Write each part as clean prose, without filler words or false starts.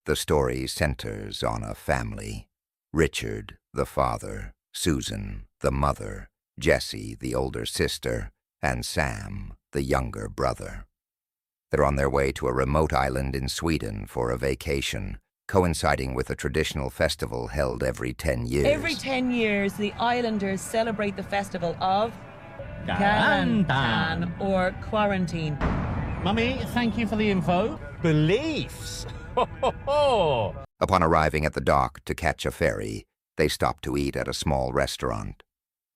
The story centers on a family. Richard, the father, Susan, the mother, Jessie, the older sister, and Sam, the younger brother. They're on their way to a remote island in Sweden for a vacation, coinciding with a traditional festival held every 10 years. Every 10 years, the islanders celebrate the festival of Quarantine or quarantine. Mummy, thank you for the info. Beliefs. Ho, ho, ho. Upon arriving at the dock to catch a ferry, they stop to eat at a small restaurant.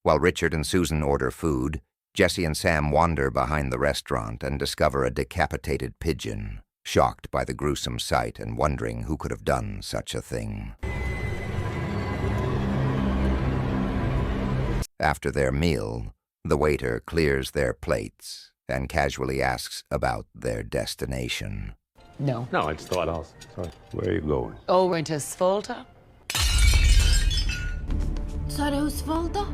While Richard and Susan order food, Jessie and Sam wander behind the restaurant and discover a decapitated pigeon, shocked by the gruesome sight and wondering who could have done such a thing. After their meal, the waiter clears their plates and casually asks about their destination. No. No, I just thought I'd ask. Sorry. Where are you going? Over into Svolta? Sa du Svolta?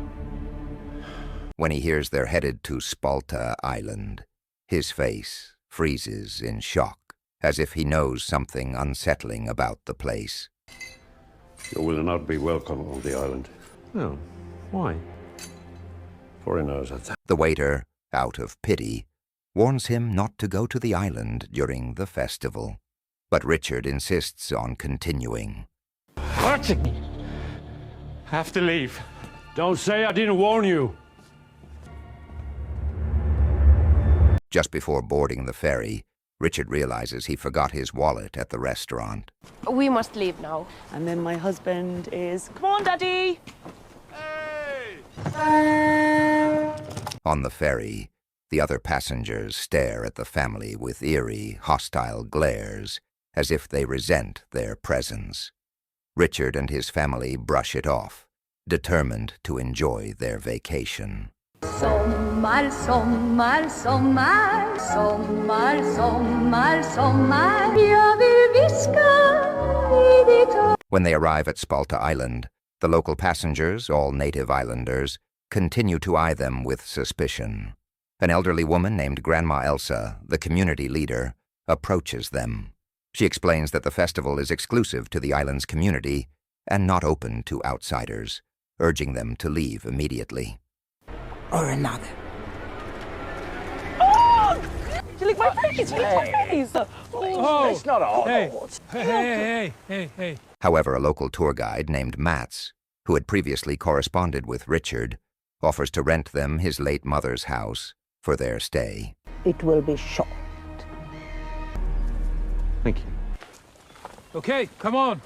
When he hears they're headed to Spalta Island, his face freezes in shock, as if he knows something unsettling about the place. You will not be welcome on the island. Oh, why? Foreigners, that's... The waiter, out of pity, warns him not to go to the island during the festival. But Richard insists on continuing. What? Have to leave. Don't say I didn't warn you. Just before boarding the ferry, Richard realizes he forgot his wallet at the restaurant. We must leave now. And then my husband is, come on, Daddy! On the ferry, the other passengers stare at the family with eerie, hostile glares, as if they resent their presence. Richard and his family brush it off, determined to enjoy their vacation. Sommar, sommar, sommar, sommar, sommar, sommar. Jag vill viska i ditt öra. When they arrive at Spalta Island, the local passengers, all native islanders, continue to eye them with suspicion. An elderly woman named Grandma Elsa, the community leader, approaches them. She explains that the festival is exclusive to the island's community and not open to outsiders, urging them to leave immediately. Or another. Oh! You lick my face! You lick my face! Oh, It's not all. hey. However, a local tour guide named Mats, who had previously corresponded with Richard, offers to rent them his late mother's house for their stay. It will be short. Thank you. Okay, come on.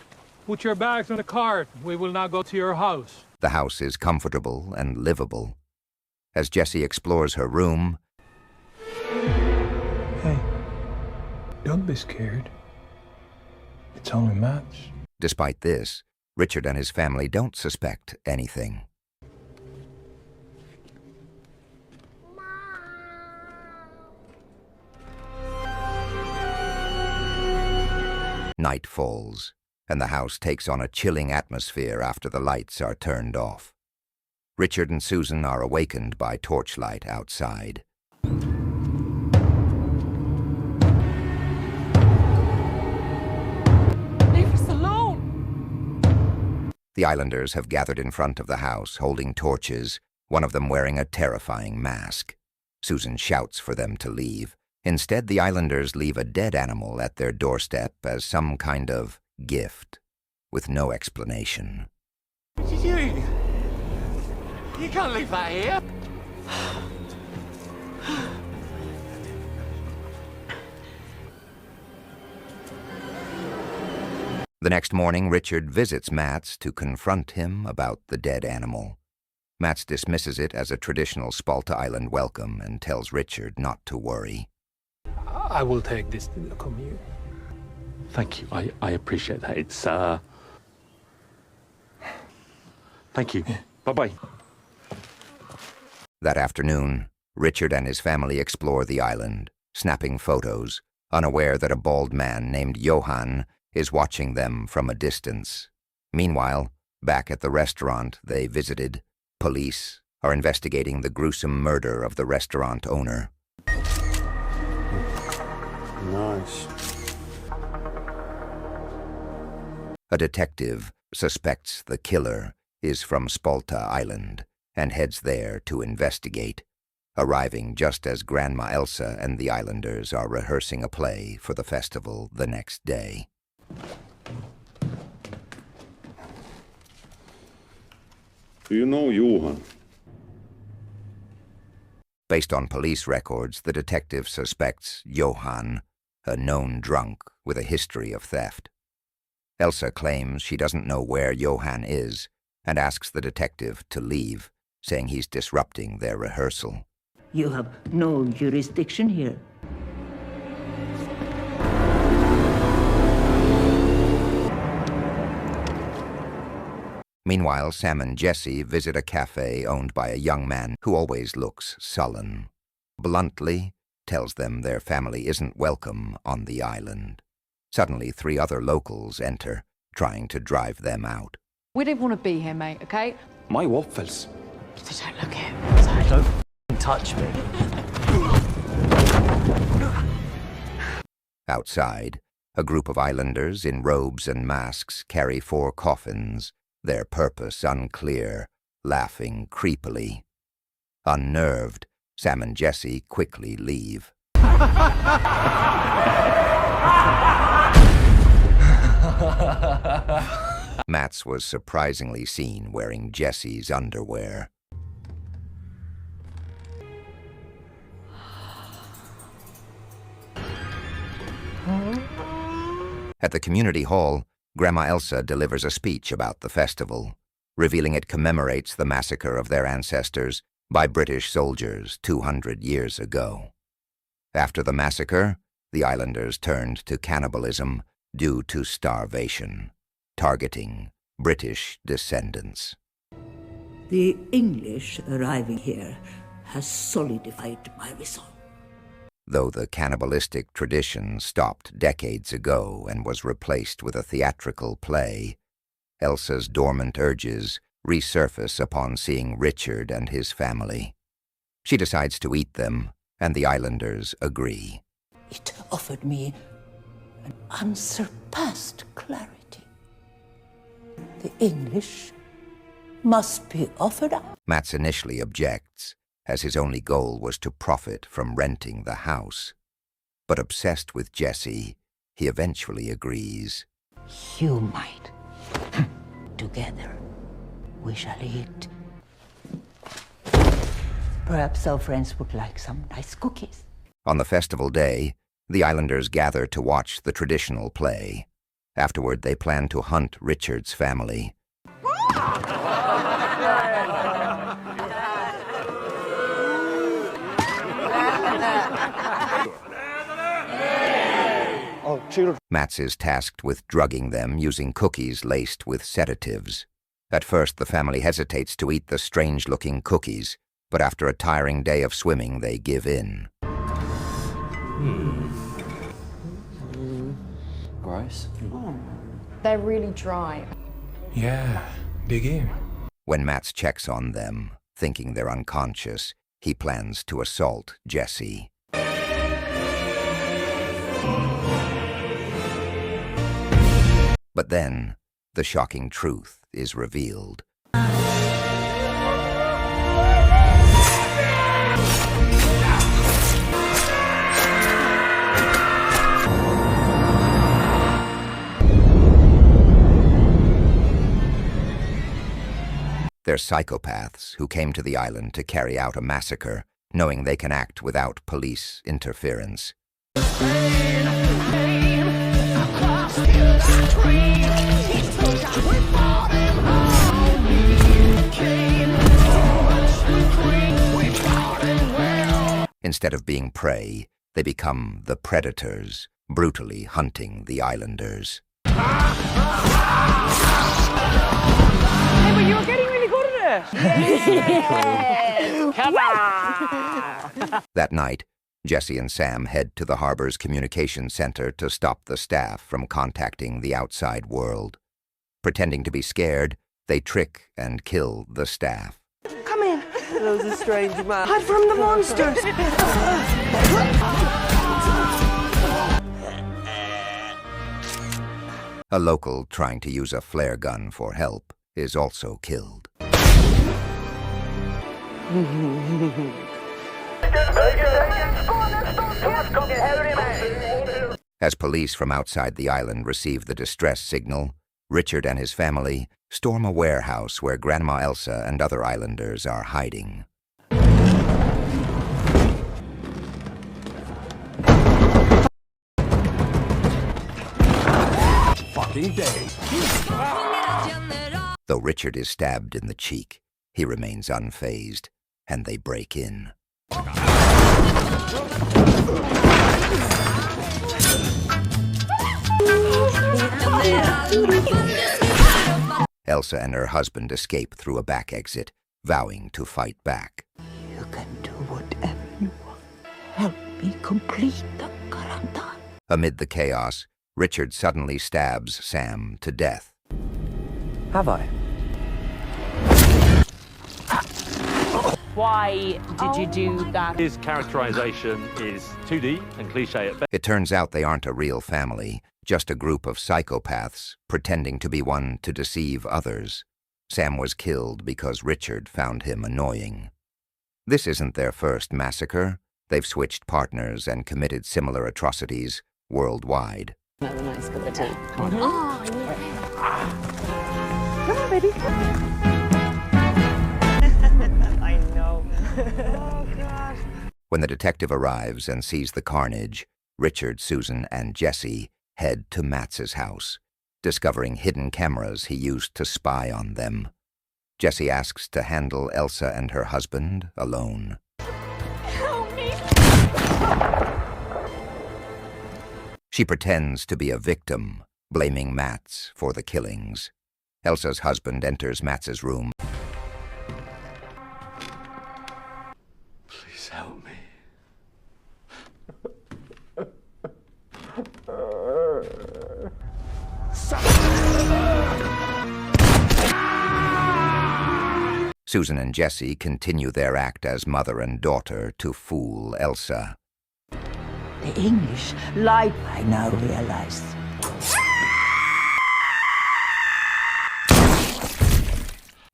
Put your bags on the cart. We will now go to your house. The house is comfortable and livable. As Jessie explores her room, Hey, don't be scared. It's only Mats. despite this, Richard and his family don't suspect anything. Night falls, and the house takes on a chilling atmosphere after the lights are turned off. Richard and Susan are awakened by torchlight outside. Leave us alone! The islanders have gathered in front of the house, holding torches, one of them wearing a terrifying mask. Susan shouts for them to leave. Instead, the islanders leave a dead animal at their doorstep as some kind of gift, with no explanation. What are you doing? You can't leave that here. The next morning, Richard visits Mats to confront him about the dead animal. Mats dismisses it as a traditional Spalta Island welcome and tells Richard not to worry. I will take this to the commune. Thank you. I appreciate that. It's, Thank you. Bye-bye. That afternoon, Richard and his family explore the island, snapping photos, unaware that a bald man named Johan is watching them from a distance. Meanwhile, back at the restaurant they visited, police are investigating the gruesome murder of the restaurant owner. Nice. A detective suspects the killer is from Spalta Island and heads there to investigate, arriving just as Grandma Elsa and the islanders are rehearsing a play for the festival the next day. Do you know Johan? Based on police records, the detective suspects Johan, a known drunk with a history of theft. Elsa claims she doesn't know where Johan is and asks the detective to leave, saying he's disrupting their rehearsal. You have no jurisdiction here. Meanwhile, Sam and Jesse visit a cafe owned by a young man who always looks sullen. Bluntly tells them their family isn't welcome on the island. Suddenly, 3 other locals enter, trying to drive them out. We don't want to be here, mate, okay? My waffles. So don't look at him. Don't touch me. Outside, a group of islanders in robes and masks carry 4 coffins, their purpose unclear, laughing creepily. Unnerved, Sam and Jesse quickly leave. Mats was surprisingly seen wearing Jesse's underwear. At the community hall, Grandma Elsa delivers a speech about the festival, revealing it commemorates the massacre of their ancestors by British soldiers 200 years ago. After the massacre, the islanders turned to cannibalism due to starvation, targeting British descendants. The English arriving here has solidified my resolve. Though the cannibalistic tradition stopped decades ago and was replaced with a theatrical play, Elsa's dormant urges resurface upon seeing Richard and his family. She decides to eat them, and the islanders agree. It offered me an unsurpassed clarity. The English must be offered up. Mats initially objects, as his only goal was to profit from renting the house. But obsessed with Jesse, he eventually agrees. You might. Together, we shall eat. Perhaps our friends would like some nice cookies. On the festival day, the islanders gather to watch the traditional play. Afterward, they plan to hunt Richard's family. Mats is tasked with drugging them using cookies laced with sedatives. At first, the family hesitates to eat the strange-looking cookies, but after a tiring day of swimming, they give in. Gross. They're really dry. Yeah, dig in. When Mats checks on them, thinking they're unconscious, he plans to assault Jesse. But then, the shocking truth is revealed. They're psychopaths who came to the island to carry out a massacre, knowing they can act without police interference. Instead of being prey, they become the predators, brutally hunting the islanders. Hey, but you were getting really good at it! Yes! Come on! That night, Jesse and Sam head to the harbor's communication center to stop the staff from contacting the outside world. Pretending to be scared, they trick and kill the staff. Come in. There's a strange man. Hide from the monsters. A local trying to use a flare gun for help is also killed. As police from outside the island receive the distress signal, Richard and his family storm a warehouse where Grandma Elsa and other islanders are hiding. Fucking day. Though Richard is stabbed in the cheek, he remains unfazed, and they break in. Elsa and her husband escape through a back exit, vowing to fight back. You can do whatever you want. Help me complete the quarantine. Amid the chaos, Richard suddenly stabs Sam to death. Have I? Why did you do that? His characterization is 2D and cliche at best. It turns out they aren't a real family, just a group of psychopaths pretending to be one to deceive others. Sam was killed because Richard found him annoying. This isn't their first massacre. They've switched partners and committed similar atrocities worldwide. Have a nice cup of tea. Oh, yeah. Come on, baby. I know. Oh, God. When the detective arrives and sees the carnage, Richard, Susan, and Jesse head to Matz's house, discovering hidden cameras he used to spy on them. Jesse asks to handle Elsa and her husband alone. Help me. She pretends to be a victim, blaming Matz for the killings. Elsa's husband enters Matz's room. Please help me. Susan and Jesse continue their act as mother and daughter to fool Elsa. The English lie, I now realize.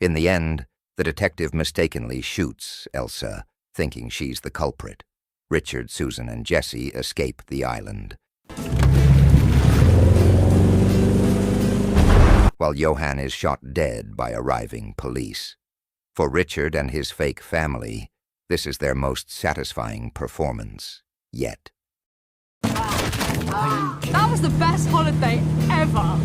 In the end, the detective mistakenly shoots Elsa, thinking she's the culprit. Richard, Susan, and Jesse escape the island. While Johann is shot dead by arriving police. For Richard and his fake family, this is their most satisfying performance yet. That was the best holiday ever.